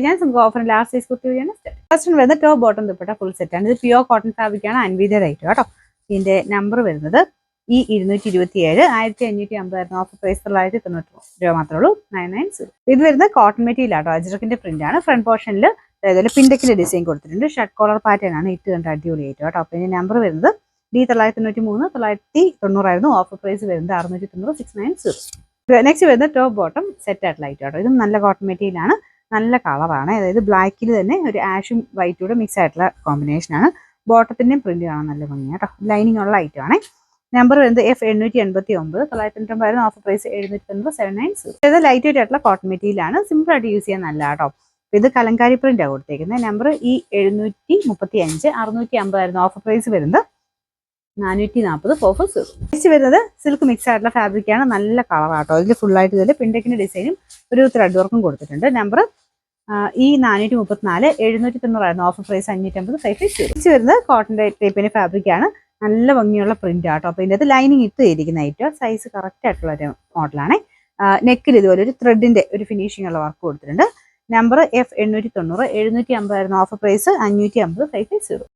ഞാൻ നമുക്ക് offer last size kurti വഴിയാണ് ഫസ്റ്റ് വരുന്നത് top bottom dupatta full set ആണ്. ഇത് പ്യുവർ കോട്ടൺ ഫാബ്രിക് ആണ്. അൻവീത റേറ്റ് കേട്ടോ. ഇതിന്റെ നമ്പർ വരുന്നത് ഈ 227 1550 ഓഫർ പ്രൈസ് 990 രൂപ മാത്രമേ ഉള്ളൂ. 990. ഇത് വരുന്നത് കോട്ടൺ മെറ്റീരിയൽ ആട്ടോ. അജ്രക്കിന്റെ പ്രിന്റ് ആണ്. ഫ്രണ്ട് പോർഷനിൽ അതേപോലെ പിൻഡക്കിന്റെ ഡിസൈൻ കൊടുത്തിട്ടുണ്ട്. ഷർട്ട് കോളർ പാറ്റേൺ ആണ്. ഇട്ട് കണ്ട് അടിപൊളിയായിട്ട് കേട്ടോ. അപ്പൊ ഇതിന്റെ നമ്പർ വരുന്നത് D993 990 ആയിരുന്നു. ഓഫർ പ്രൈസ് വരുന്നത് 690 690. നെക്സ്റ്റ് വരുന്നത് ടോപ്പ് ബോട്ടം സെറ്റ് ആയിട്ടുള്ള ഐറ്റം കേട്ടോ. ഇതും നല്ല കോട്ടൺ മെറ്റീരിയൽ ആണ്. നല്ല കളറാണ്. അതായത് ബ്ലാക്കിൽ തന്നെ ഒരു ആഷും വൈറ്റൂടെ മിക്സ് ആയിട്ടുള്ള കോമ്പിനേഷൻ ആണ്. ബോട്ടത്തിന്റെയും പ്രിന്റ് കാണാൻ നല്ല ഭംഗിയാണ് കേട്ടോ. ലൈനിങ് ഉള്ള ഐറ്റം ആണ്. നമ്പർ വരുന്നത് F889 990 ഓഫർ പ്രൈസ് 790 790. ഇത് ലൈറ്റ് വെയിറ്റ് ആയിട്ടുള്ള കോട്ടൺ മെറ്റീരിയൽ ആണ്. സിമ്പിൾ ആയിട്ട് യൂസ് ചെയ്യാൻ നല്ല കേട്ടോ. ഇത് കലങ്കാരി പ്രിന്റ് ആണ് കൊടുത്തേക്കുന്നത്. നമ്പർ ഈ 735 650 ആയിരുന്നു. ഓഫർ പ്രൈസ് വരുന്നത് 440 440. നെക്സ്റ്റ് വരുന്നത് സിൽക്ക് മിക്സ് ആയിട്ടുള്ള ഫാബ്രിക് ആണ്. നല്ല കളറാട്ടോ. ഇതിൽ ഫുൾ ആയിട്ട് ഇതിൽ പിൻഡക്കിന്റെ ഡിസൈനും ഒരു ത്രെഡ് വർക്കും കൊടുത്തിട്ടുണ്ട്. നമ്പർ ഈ 434 790 ആയിരുന്നു. Offer price 550 550. നെക്സ്റ്റ് വരുന്നത് കോട്ടന്റെ ടൈപ്പിന്റെ ഫാബ്രിക് ആണ്. നല്ല ഭംഗിയുള്ള പ്രിന്റ് ആട്ടോ. അപ്പൊ ഇതിന്റെ ലൈനിങ് ഇട്ട് ഇരിക്കുന്ന ഐറ്റം സൈസ് കറക്റ്റ് ആയിട്ടുള്ള ഒരു മോഡലാണ്. നെക്കിൽ ഇതുപോലെ ഒരു ത്രെഡിന്റെ ഒരു ഫിനിഷിംഗ് ഉള്ള വർക്ക് കൊടുത്തിട്ടുണ്ട്. നമ്പർ F890 750 ആയിരുന്നു. Offer price 550 550.